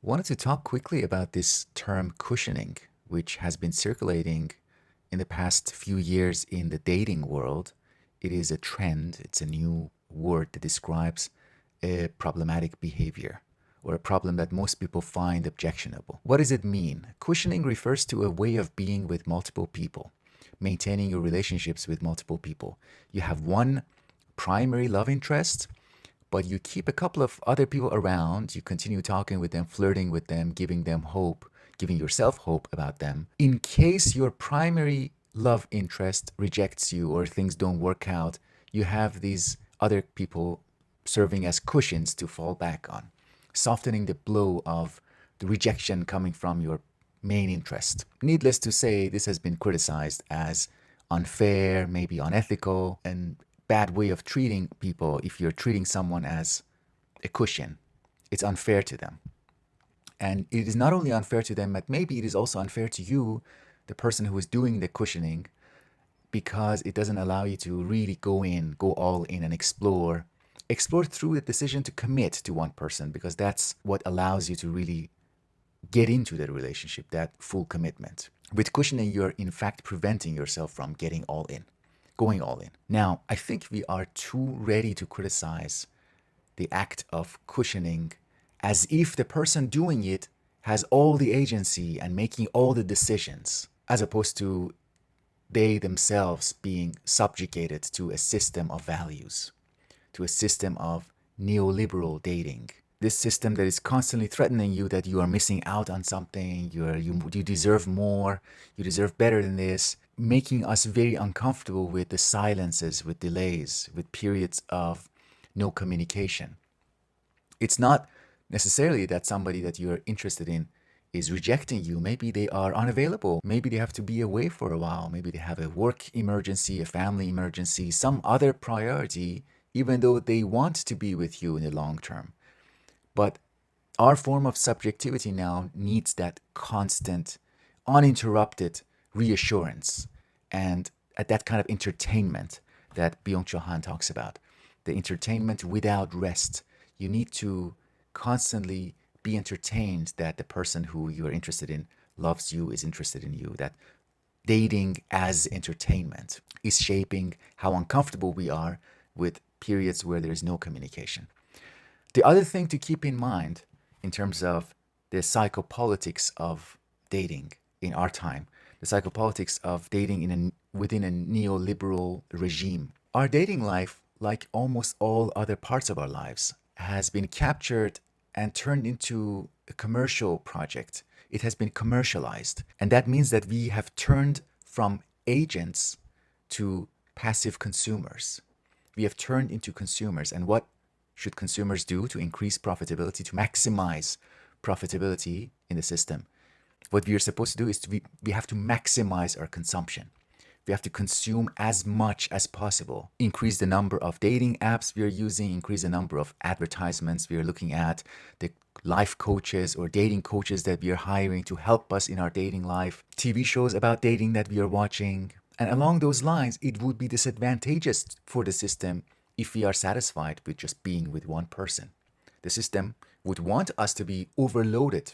Wanted to talk quickly about this term cushioning, which has been circulating in the past few years in the dating world. It is a trend, it's a new word that describes a problematic behavior or a problem that most people find objectionable. What does it mean? Cushioning refers to a way of being with multiple people, maintaining your relationships with multiple people. You have one primary love interest, but you keep a couple of other people around. You continue talking with them, flirting with them, giving them hope, giving yourself hope about them. In case your primary love interest rejects you or things don't work out, you have these other people serving as cushions to fall back on, softening the blow of the rejection coming from your main interest. Needless to say, this has been criticized as unfair, maybe unethical, and bad way of treating people. If you're treating someone as a cushion, it's unfair to them. And it is not only unfair to them, but maybe it is also unfair to you, the person who is doing the cushioning, because it doesn't allow you to really go all in and explore through the decision to commit to one person, because that's what allows you to really get into the relationship, that full commitment. With cushioning, you're in fact preventing yourself from getting all in, going all in. Now, I think we are too ready to criticize the act of cushioning as if the person doing it has all the agency and making all the decisions, as opposed to they themselves being subjugated to a system of values, to a system of neoliberal dating. This system that is constantly threatening you that you are missing out on something, you deserve more, you deserve better than this, making us very uncomfortable with the silences, with delays, with periods of no communication. It's not necessarily that somebody that you're interested in is rejecting you. Maybe they are unavailable. Maybe they have to be away for a while. Maybe they have a work emergency, a family emergency, some other priority, even though they want to be with you in the long term. But our form of subjectivity now needs that constant, uninterrupted reassurance and at that kind of entertainment that Byung-Chul Han talks about. The entertainment without rest. You need to constantly be entertained that the person who you are interested in loves you, is interested in you, that dating as entertainment is shaping how uncomfortable we are with periods where there is no communication. The other thing to keep in mind in terms of the psychopolitics of dating in our time, the psychopolitics of dating within a neoliberal regime. Our dating life, like almost all other parts of our lives, has been captured and turned into a commercial project. It has been commercialized. And that means that we have turned from agents to passive consumers. We have turned into consumers. And what should consumers do to increase profitability, to maximize profitability in the system? What we are supposed to do is we have to maximize our consumption. We have to consume as much as possible, increase the number of dating apps we are using, increase the number of advertisements we are looking at, the life coaches or dating coaches that we are hiring to help us in our dating life, TV shows about dating that we are watching. And along those lines, it would be disadvantageous for the system if we are satisfied with just being with one person. The system would want us to be overloaded.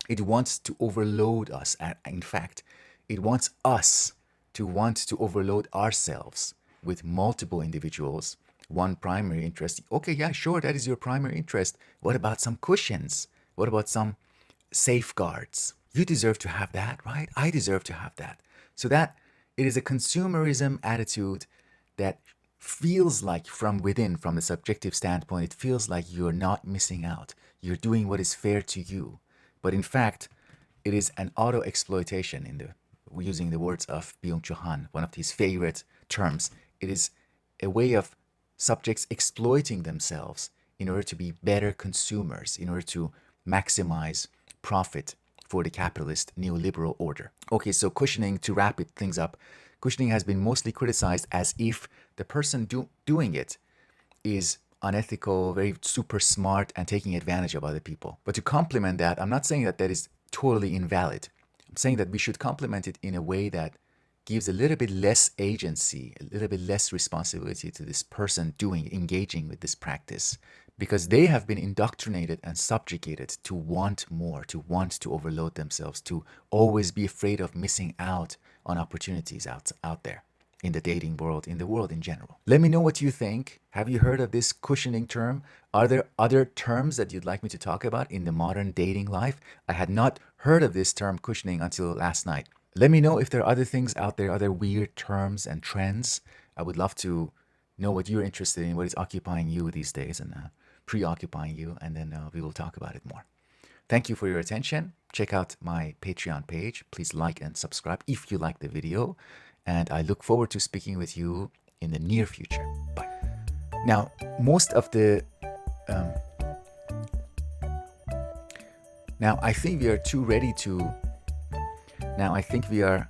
It wants to overload us. In fact, it wants us to want to overload ourselves with multiple individuals, one primary interest. Okay, yeah, sure, that is your primary interest. What about some cushions? What about some safeguards? You deserve to have that, right? I deserve to have that. So that it is a consumerism attitude that feels like from within, from the subjective standpoint, it feels like you're not missing out. You're doing what is fair to you. But in fact, it is an auto-exploitation using the words of Byung-Chul Han, one of his favorite terms. It is a way of subjects exploiting themselves in order to be better consumers, in order to maximize profit for the capitalist neoliberal order. Okay, so cushioning, to wrap things up, cushioning has been mostly criticized as if the person doing it is unethical, very super smart, and taking advantage of other people. But to complement that, I'm not saying that that is totally invalid. I'm saying that we should complement it in a way that gives a little bit less agency, a little bit less responsibility to this person engaging with this practice, because they have been indoctrinated and subjugated to want more, to want to overload themselves, to always be afraid of missing out on opportunities out there in the dating world, in the world in general. Let me know what you think. Have you heard of this cushioning term? Are there other terms that you'd like me to talk about in the modern dating life? I had not heard of this term cushioning until last night. Let me know if there are other things out there, other weird terms and trends. I would love to know what you're interested in, what is occupying you these days and preoccupying you, and then we will talk about it more. Thank you for your attention. Check out my Patreon page. Please like and subscribe if you like the video. And I look forward to speaking with you in the near future. Bye. Now, most of the... now, I think we are too ready to... Now, I think we are